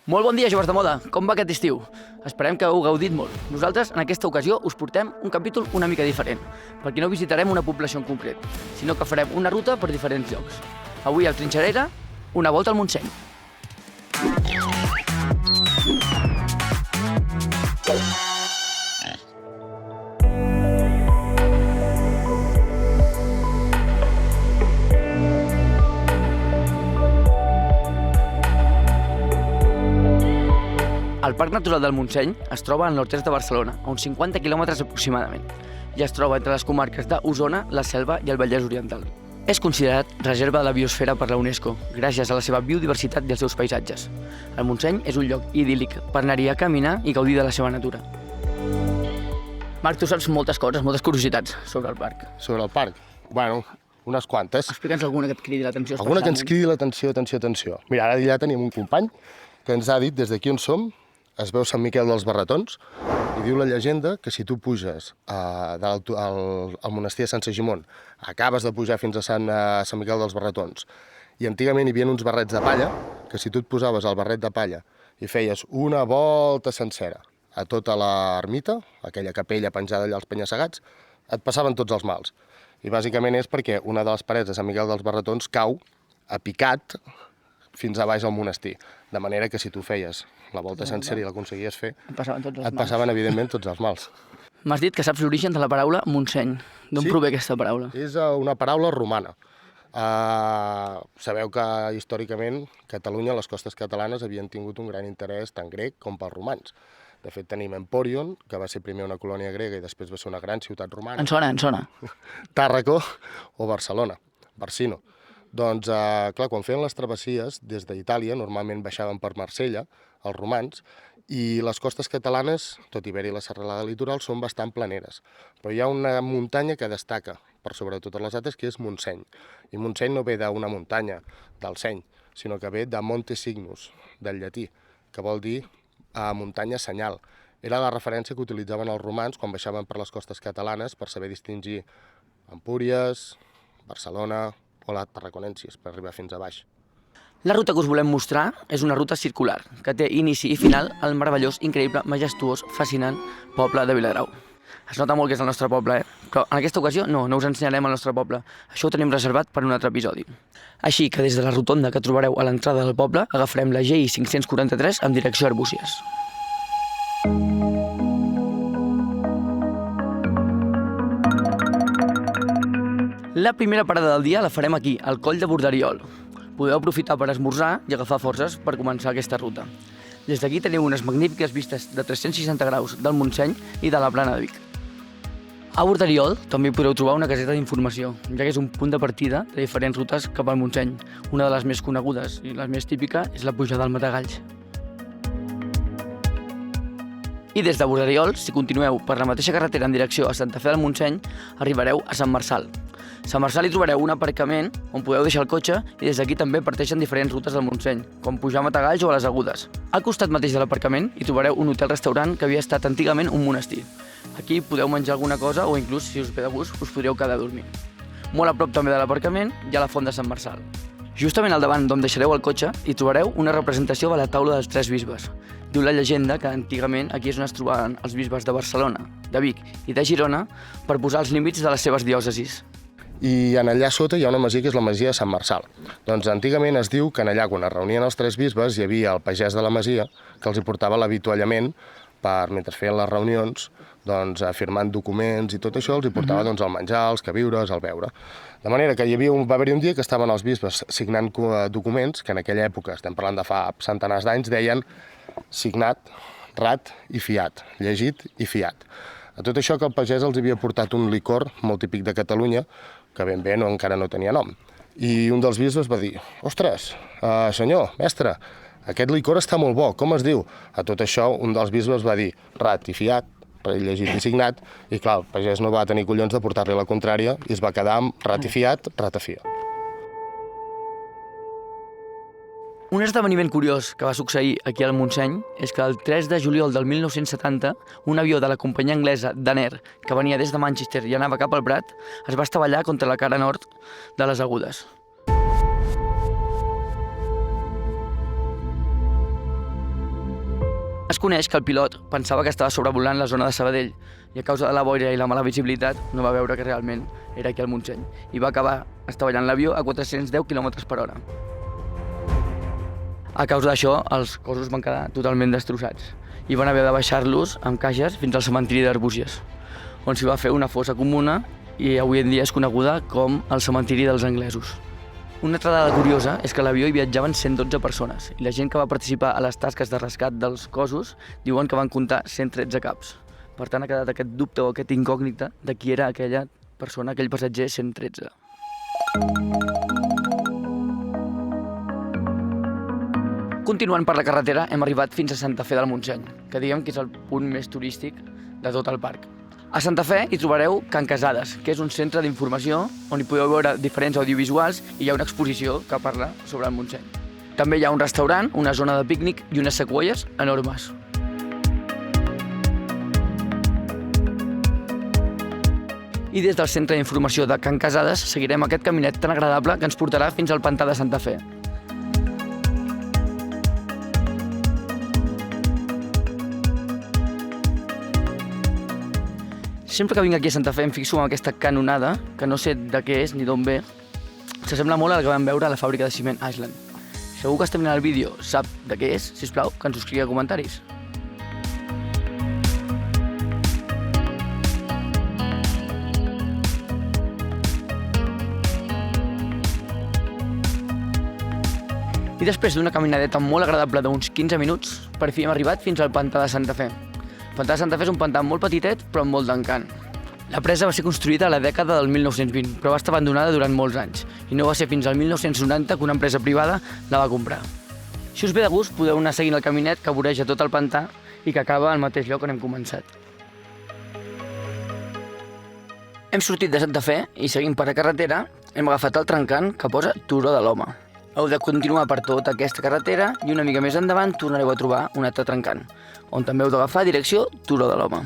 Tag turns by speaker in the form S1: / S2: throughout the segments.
S1: Molt bon dia, joves de moda. Com va aquest estiu? Esperem que heu gaudit molt. Nosaltres, en aquesta ocasió, us portem un capítol una mica diferent, perquè no visitarem una població en concret, sinó que farem una ruta per diferents llocs. Avui, al Trinxerera, una volta al Montseny. El Parc Natural del Montseny es troba al nord-est de Barcelona, a uns 50 quilòmetres aproximadament, i es troba entre les comarques d'Osona, la Selva i el Vallès Oriental. És considerat reserva de la biosfera per la UNESCO, gràcies a la seva biodiversitat i els seus paisatges. El Montseny és un lloc idíl·lic per anar-hi a caminar i gaudir de la seva natura. Marc, tu saps moltes coses, moltes curiositats sobre el parc.
S2: Sobre el parc? Bueno, unes quantes.
S1: Explica'ns alguna que et cridi l'atenció.
S2: Alguna que ens cridi l'atenció. Mira, ara ja tenim un company que ens ha dit des d'aquí on som, es veu Sant Miquel dels Barretons, i diu la llegenda que si tu puges al monestir de Sant Segimon, acabes de pujar fins a Sant Miquel dels Barretons, i antigament hi havia uns barrets de palla, que si tu et posaves al barret de palla i feies una volta sencera a tota l'ermita, aquella capella penjada allà als penya-segats, et passaven tots els mals. I bàsicament és perquè una de les parets de Sant Miquel dels Barretons cau a picat fins a baix al monestir. De manera que si tu feies la volta sencera i l'aconseguies fer, et passaven evidentment tots els mals.
S1: M'has dit que saps l'origen de la paraula Montseny. D'on prové aquesta paraula?
S2: És una paraula romana. Sabeu que històricament Catalunya, les costes catalanes, havien tingut un gran interès tant grec com pels romans. De fet, tenim Empòrion, que va ser primer una colònia grega i després va ser una gran ciutat romana.
S1: En sona.
S2: Tàrraco o Barcelona, Barsino. Doncs, clar, quan feien les travessies des d'Itàlia, normalment baixaven per Marsella, els romans, i les costes catalanes, tot i haver-hi la serralada litoral, són bastant planeres. Però hi ha una muntanya que destaca per sobre totes les altres, que és Montseny. I Montseny no ve d'una muntanya, del seny, sinó que ve de Monte Cygnus, del llatí, que vol dir muntanya senyal. Era la referència que utilitzaven els romans quan baixaven per les costes catalanes per saber distingir Empúries, Barcelona o la Tarraconensis, per arribar fins a baix.
S1: La ruta que us volem mostrar és una ruta circular, que té inici i final al meravellós, increïble, majestuós, fascinant poble de Viladrau. Es nota molt que és el nostre poble, però en aquesta ocasió no us ensenyarem el nostre poble. Això ho tenim reservat per un altre episodi. Així que des de la rotonda que trobareu a l'entrada del poble, agafarem la GI 543 en direcció a Arbúcies. La primera parada del dia la farem aquí, al Coll de Borderiol. Podeu aprofitar per esmorzar i agafar forces per començar aquesta ruta. Des d'aquí teniu unes magnífiques vistes de 360 graus del Montseny i de la Plana de Vic. A Borderiol també podreu trobar una caseta d'informació, ja que és un punt de partida de diferents rutes cap al Montseny. Una de les més conegudes i la més típica és la pujada al Matagalls. I des de Borderiol, si continueu per la mateixa carretera en direcció a Santa Fe del Montseny, arribareu a Sant Marçal. A Sant Marçal hi trobareu un aparcament on podeu deixar el cotxe i des d'aquí també parteixen diferents rutes del Montseny, com pujar a Matagalls o a les Agudes. Al costat mateix de l'aparcament hi trobareu un hotel-restaurant que havia estat antigament un monestir. Aquí podeu menjar alguna cosa o inclús, si us ve de gust, us podríeu quedar a dormir. Molt a prop també de l'aparcament hi ha la Font de Sant Marçal. Justament al davant d'on deixareu el cotxe hi trobareu una representació de la taula dels tres bisbes. Diu la llegenda que antigament aquí és on es trobaven els bisbes de Barcelona, de Vic i de Girona per posar els límits de les seves diòcesis.
S2: I en allà sota hi ha una masia que és la masia de Sant Marçal. Doncs antigament es diu que en allà, quan es reunien els tres bisbes, hi havia el pagès de la masia que els hi portava l'avituallament mentre feien les reunions, firmant documents i tot això, els hi portava el menjar, els queviures, el beure. De manera que va haver-hi un dia que estaven els bisbes signant documents que en aquella època, estem parlant de fa centenars d'anys, deien signat, rat i fiat, llegit i fiat. A tot això que el pagès els havia portat un licor molt típic de Catalunya, que ben bé encara no tenia nom. I un dels bisbes va dir: «Ostres, senyor, mestre, aquest licor està molt bo, com es diu?» A tot això un dels bisbes va dir rat i fiat, llegit i signat, i clar, el pagès no va tenir collons de portar-li la contrària i es va quedar amb rat i fiat, ratafia.
S1: Un esdeveniment curiós que va succeir aquí al Montseny és que el 3 de juliol del 1970 un avió de la companyia anglesa Daner, que venia des de Manchester i anava cap al Prat, es va estavellar contra la cara nord de les Agudes. Es coneix que el pilot pensava que estava sobrevolant la zona de Sabadell i a causa de la boira i la mala visibilitat no va veure que realment era aquí al Montseny i va acabar estavellant l'avió a 410 km/h. A causa d'això, els cossos van quedar totalment destrossats i van haver de baixar-los amb caixes fins al cementiri d'Arbúcies, on s'hi va fer una fossa comuna i avui en dia és coneguda com el cementiri dels anglesos. Una altra dada curiosa és que a l'avió hi viatjaven 112 persones i la gent que va participar a les tasques de rescat dels cossos diuen que van comptar 113 caps. Per tant, ha quedat aquest dubte o aquest incògnita de qui era aquella persona, aquell passatger 113. Continuant per la carretera, hem arribat fins a Santa Fe del Montseny, que diguem que és el punt més turístic de tot el parc. A Santa Fe hi trobareu Can Casades, que és un centre d'informació on hi podeu veure diferents audiovisuals i hi ha una exposició que parla sobre el Montseny. També hi ha un restaurant, una zona de pícnic i unes sequoies enormes. I des del centre d'informació de Can Casades seguirem aquest caminet tan agradable que ens portarà fins al pantà de Santa Fe. Sempre que vinc aquí a Santa Fe em fixo en aquesta canonada, que no sé de què és ni d'on ve. S'assembla molt a la que vam veure a la fàbrica de ciment Ashland. Si algú que està mirant el vídeo sap de què és, sisplau, que ens ho escrigui a comentaris. I després d'una caminadeta molt agradable d'uns 15 minuts, per fi hem arribat fins al pantà de Santa Fe. El pantà de Santa Fe és un pantà molt petitet, però amb molt d'encant. La presa va ser construïda a la dècada del 1920, però va estar abandonada durant molts anys, i no va ser fins al 1990 que una empresa privada la va comprar. Si us ve de gust, podeu anar seguint el caminet que voreja tot el pantà i que acaba al mateix lloc on hem començat. Hem sortit de Santa Fe i seguint per la carretera hem agafat el trencant que posa Turó de l'Home. Heu de continuar per tota aquesta carretera i una mica més endavant tornareu a trobar un altre trencant, on també heu d'agafar direcció Turó de l'Home.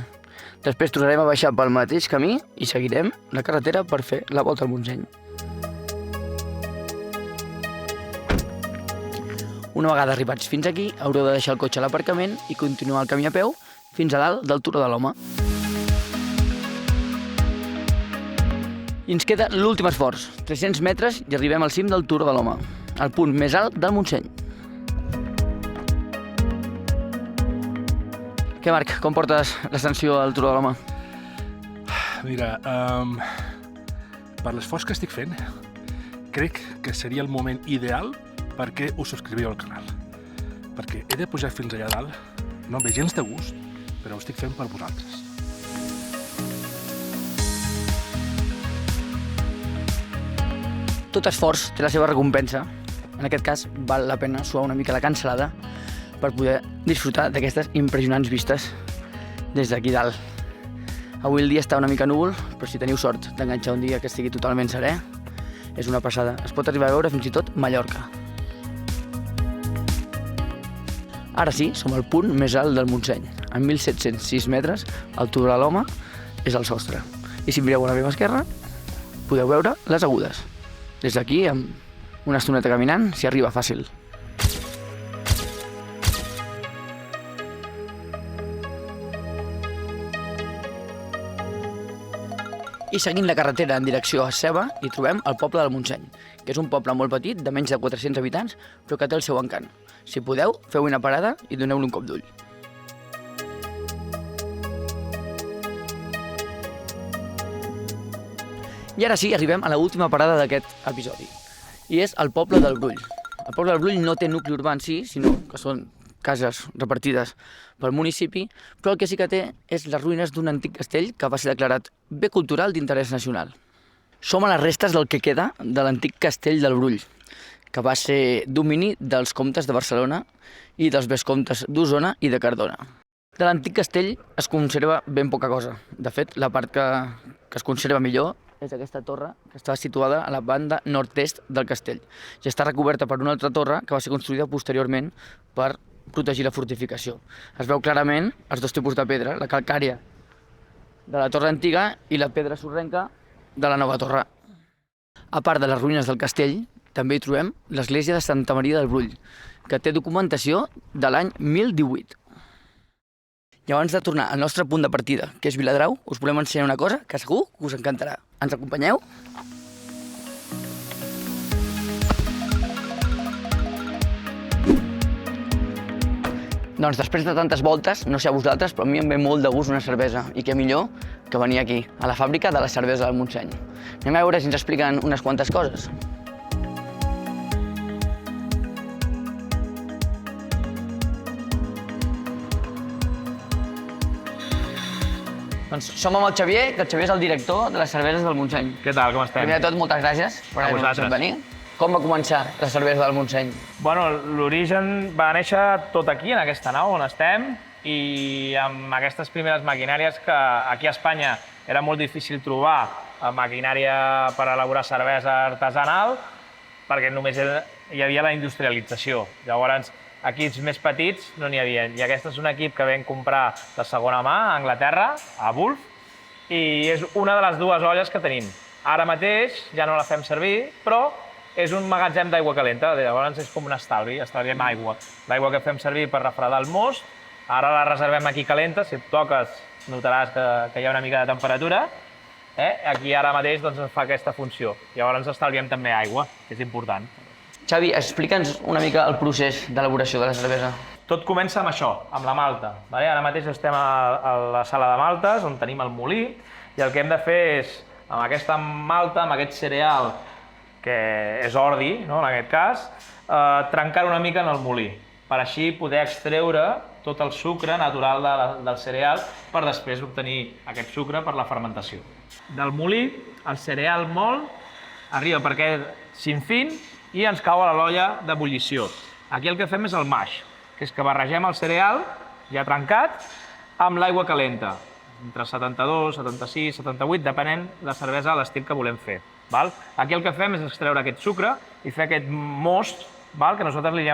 S1: Després tornarem a baixar pel mateix camí i seguirem la carretera per fer la volta al Montseny. Una vegada arribats fins aquí, haureu de deixar el cotxe a l'aparcament i continuar el camí a peu fins a dalt del Turó de l'Home. I ens queda l'últim esforç, 300 metres i arribem al cim del Turó de l'Home, el punt més alt del Montseny. Què, Marc, com portes l'ascensió al Turó de l'Home?
S3: Mira, per l'esforç que estic fent, crec que seria el moment ideal perquè us subscriviu al canal. Perquè he de pujar fins allà dalt, no em ve gens de gust, però ho estic fent per vosaltres.
S1: Tot esforç té la seva recompensa. En aquest cas, val la pena suar una mica la cansalada per poder disfrutar d'aquestes impressionants vistes des d'aquí dalt. Avui el dia està una mica núvol, però si teniu sort d'enganxar un dia que estigui totalment serè, és una passada. Es pot arribar a veure fins i tot Mallorca. Ara sí, som al punt més alt del Montseny. A 1.706 metres, el Turó de l'Home és el sostre. I si mireu a la meva esquerra, podeu veure les Agudes. Des d'aquí, amb una estoneta caminant, s'hi arriba fàcil. I seguint la carretera en direcció a Seva, hi trobem el poble del Montseny, que és un poble molt petit, de menys de 400 habitants, però que té el seu encant. Si podeu, feu una parada i doneu-li un cop d'ull. I ara sí, arribem a l'última parada d'aquest episodi, i és el poble del Brull. El poble del Brull no té nucli urbà en si, sinó que són cases repartides pel municipi, però el que sí que té és les ruïnes d'un antic castell que va ser declarat bé cultural d'interès nacional. Som a les restes del que queda de l'antic castell del Brull, que va ser domini dels comtes de Barcelona i dels vescomtes d'Osona i de Cardona. De l'antic castell es conserva ben poca cosa. De fet, la part que es conserva millor és aquesta torre que estava situada a la banda nord-est del castell. Ja està recoberta per una altra torre que va ser construïda posteriorment per protegir la fortificació. Es veu clarament els dos tipus de pedra, la calcària de la torre antiga i la pedra sorrenca de la nova torre. A part de les ruïnes del castell, també hi trobem l'església de Santa Maria del Brull, que té documentació de l'any 1018. I abans de tornar al nostre punt de partida, que és Viladrau, us volem ensenyar una cosa que segur que us encantarà. Ens acompanyeu? Doncs després de tantes voltes, no sé a vosaltres, però a mi em ve molt de gust una cervesa. I què millor que venir aquí, a la fàbrica de la cervesa del Montseny. Anem a veure si ens expliquen unes quantes coses. Doncs som amb el Xavier, que el Xavier és el director de les cerveses del Montseny.
S4: Què tal, com estem?
S1: Primer de tot, moltes gràcies per haver-nos venir. Com va començar la cervesa del Montseny?
S4: Bueno, l'origen va néixer tot aquí, en aquesta nau on estem, i amb aquestes primeres maquinàries que aquí a Espanya era molt difícil trobar maquinària per elaborar cervesa artesanal, perquè només hi havia la industrialització. Llavors, equips més petits no n'hi havia. I aquest és un equip que vam comprar de segona mà a Anglaterra, a Wolf, i és una de les dues olles que tenim. Ara mateix ja no la fem servir, però és un magatzem d'aigua calenta, llavors és com un estalvi, estalviem aigua. L'aigua que fem servir per refredar el most, ara la reservem aquí calenta, si et toques notaràs que hi ha una mica de temperatura. Aquí ara mateix ens fa aquesta funció. Llavors estalviem també aigua, que és important.
S1: Xavi, explica'ns una mica el procés d'elaboració de la cervesa.
S4: Tot comença amb això, amb la malta. Ara mateix estem a la sala de maltes, on tenim el molí, i el que hem de fer és, amb aquesta malta, amb aquest cereal, que és ordi, en aquest cas, trencar una mica en el molí, per així poder extreure tot el sucre natural del cereal per després obtenir aquest sucre per la fermentació. Del molí, el cereal mol arriba per aquest sinfín i ens cau a l'olla d'ebullició. Aquí el que fem és el mash, que és que barregem el cereal, ja trencat, amb l'aigua calenta, entre 72, 76, 78, depenent de la cervesa a l'estil que volem fer. Aquí el que fem és extreure aquest sucre i fer aquest most, que nosaltres li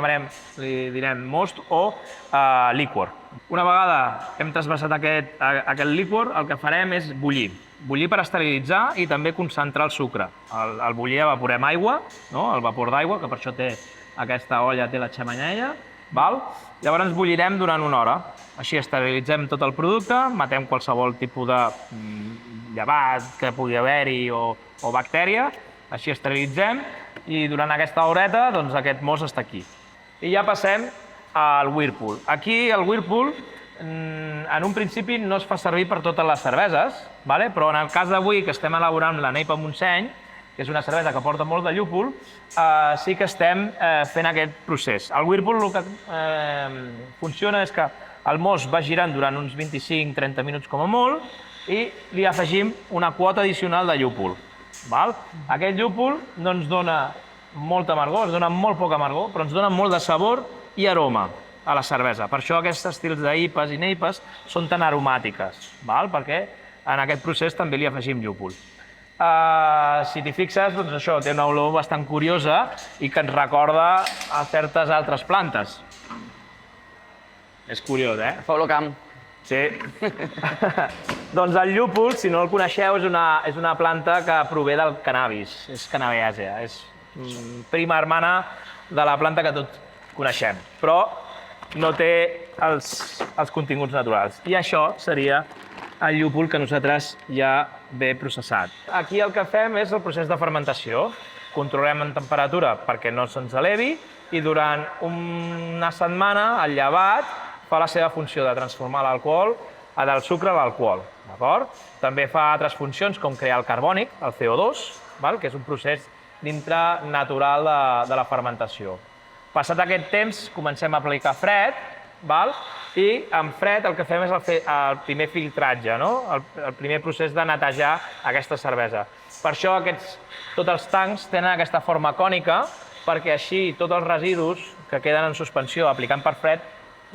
S4: direm most o liquor. Una vegada hem trasbassat aquest liquor, el que farem és bullir. Bullir per esterilitzar i també concentrar el sucre. Al bullir evaporem aigua, el vapor d'aigua, que per això aquesta olla té la xemeneia. Llavors bullirem durant una hora. Així esterilitzem tot el producte, matem qualsevol tipus de llevat que pugui haver-hi o bactèria, així esterilitzem i durant aquesta horeta aquest most està aquí. I ja passem al Whirlpool. Aquí el Whirlpool en un principi no es fa servir per totes les cerveses, però en el cas d'avui que estem elaborant la Neipa Montseny, que és una cervesa que porta molt de llúpol, sí que estem fent aquest procés. El Whirlpool el que funciona és que el most va girant durant uns 25-30 minuts com a molt i li afegim una quota addicional de llúpol. Aquest llúpol no ens dona molta amargor, ens dona molt poca amargor, però ens dona molt de sabor i aroma a la cervesa. Per això aquests estils d'IPAs i neipes són tan aromàtiques, perquè en aquest procés també li afegim llúpol. Si t'hi fixes, doncs això té una olor bastant curiosa i que ens recorda a certes altres plantes. És curiós,
S1: Fa olor camp.
S4: Sí. Doncs el llúpol, si no el coneixeu, és una planta que prové del cannabis, és Cannabiàcea, és prima hermana de la planta que tots coneixem, però no té els continguts naturals. I això seria el llúpol que nosaltres ja ve processat. Aquí el que fem és el procés de fermentació. Controlem en temperatura perquè no se'ns elevi i durant una setmana el llevat fa la seva funció de transformar l'alcohol del sucre a l'alcohol. També fa altres funcions com crear el carbònic, el CO2, que és un procés dintre natural de la fermentació. Passat aquest temps comencem a aplicar fred, i amb fred el que fem és el primer filtratge, el primer procés de netejar aquesta cervesa. Per això tots els tancs tenen aquesta forma cònica, perquè així tots els residus que queden en suspensió aplicant per fred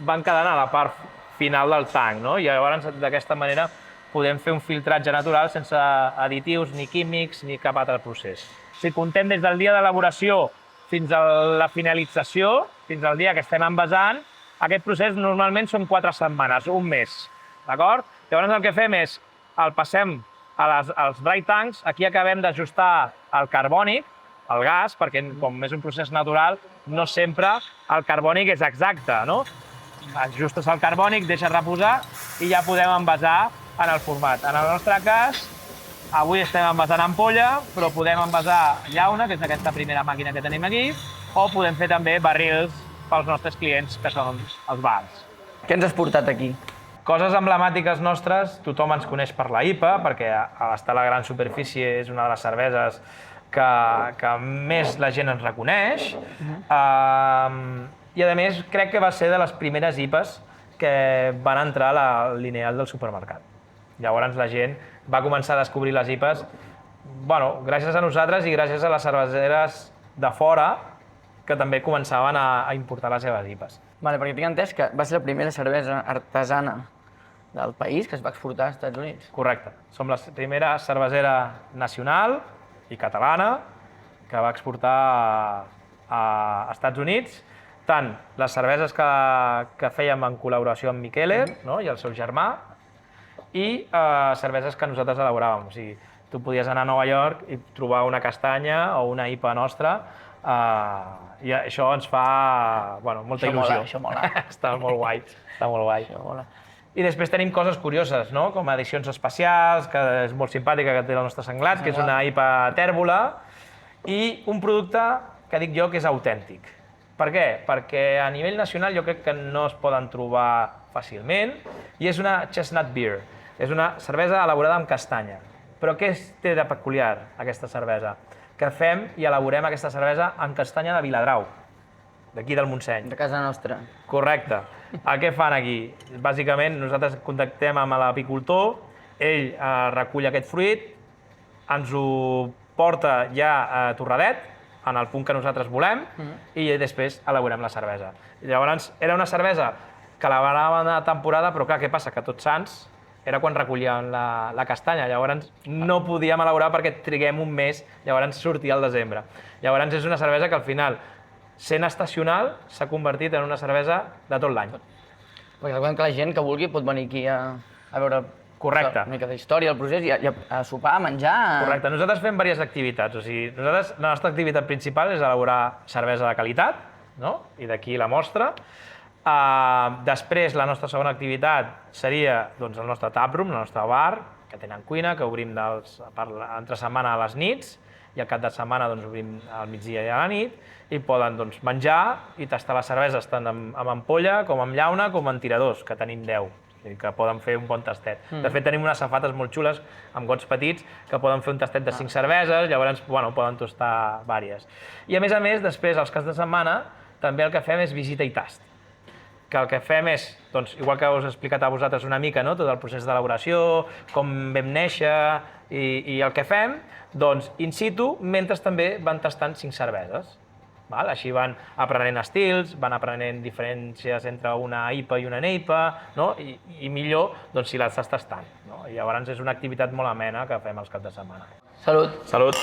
S4: van quedant a la part final del tanc, i llavors d'aquesta manera podem fer un filtratge natural sense additius, ni químics, ni cap altre procés. Si comptem des del dia d'elaboració fins a la finalització, fins al dia que estem envasant, aquest procés normalment són 4 setmanes, un mes. Llavors el que fem és, el passem als dry tanks, aquí acabem d'ajustar el carbònic, el gas, perquè com és un procés natural, no sempre el carbònic és exacte, Ajustes el carbònic, deixes reposar i ja podem envasar en el format. En el nostre cas, avui estem envasant ampolla, però podem envasar llauna, que és aquesta primera màquina que tenim aquí, o podem fer també barrils pels nostres clients, que són els bars.
S1: Què ens has portat aquí?
S4: Coses emblemàtiques nostres, tothom ens coneix per la IPA, perquè a l'estar a la gran superfície és una de les cerveses que més la gent ens reconeix. I a més crec que va ser de les primeres IPAs que van entrar al lineal del supermercat. Llavors la gent va començar a descobrir les IPAs, gràcies a nosaltres i gràcies a les cerveseres de fora que també començaven a importar les seves IPAs.
S1: Vale, perquè tinc entès que va ser la primera cervesa artesana del país que es va exportar als Estats Units.
S4: Correcte. Som la primera cervesera nacional i catalana que va exportar a Estats Units tant les cerveses que fèiem en col·laboració amb Mikkeller, no? I el seu germà, i cerveses que nosaltres elaboràvem. O sigui, tu podies anar a Nova York i trobar una castanya o una IPA nostra, i això ens fa molta il·lusió.
S1: Això mola.
S4: Està molt guai, està molt guai.
S1: Això mola.
S4: I després tenim coses curioses, no? Com edicions especials, que és molt simpàtica, que té el nostre Senglat, que és una IPA tèrbola, i un producte que dic jo que és autèntic. Per què? Perquè a nivell nacional jo crec que no es poden trobar fàcilment, i és una chestnut beer. És una cervesa elaborada amb castanya. Però què té de peculiar aquesta cervesa? Que fem i elaborem aquesta cervesa amb castanya de Viladrau, d'aquí del Montseny.
S1: De casa nostra.
S4: Correcte. Què fan aquí? Bàsicament, nosaltres contactem amb l'apicultor, ell recull aquest fruit, ens ho porta ja a torradet, en el punt que nosaltres volem, i després elaborem la cervesa. Llavors, era una cervesa que elaboràvem a temporada, però clar, què passa? Que Tots Sants era quan recollíem la castanya, llavors no podíem elaborar perquè triguem un mes, llavors sortia al desembre. Llavors és una cervesa que al final, sent estacional, s'ha convertit en una cervesa de tot l'any.
S1: Perquè recordem que la gent que vulgui pot venir aquí a veure
S4: Correcte.
S1: una mica d'història, el procés, i a sopar, a menjar...
S4: Correcte. Nosaltres fem diverses activitats. O sigui, la nostra activitat principal és elaborar cervesa de qualitat, no? I d'aquí la mostra. Després, la nostra segona activitat seria el nostre taproom, el nostre bar, que tenen cuina, que obrim entre setmana a les nits, i al cap de setmana obrim al migdia i a la nit, i poden menjar i tastar les cerveses tant amb ampolla, com amb llauna, com amb tiradors, que tenim 10, que poden fer un bon tastet. De fet, tenim unes safates molt xules, amb gots petits, que poden fer un tastet de 5 cerveses, llavors poden tostar vàries. I a més, després, als caps de setmana, també el que fem és visita i tast. Que el que fem és, igual que us he explicat a vosaltres una mica, tot el procés d'elaboració, com vam néixer i el que fem, in situ, mentre també van tastant 5 cerveses. Així van aprenent estils, van aprenent diferències entre una IPA i una NEIPA, i millor si les estàs tastant. I llavors és una activitat molt amena que fem els caps de setmana.
S1: Salut!
S4: Salut!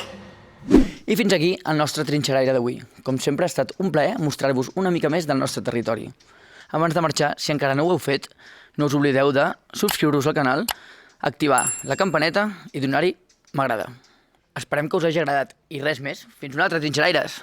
S1: I fins aquí el nostre trinxeraire d'avui. Com sempre ha estat un plaer mostrar-vos una mica més del nostre territori. Abans de marxar, si encara no ho heu fet, no us oblideu de subscriure-us al canal, activar la campaneta i donar-hi m'agrada. Esperem que us hagi agradat. I res més, fins un altre trinxeraires!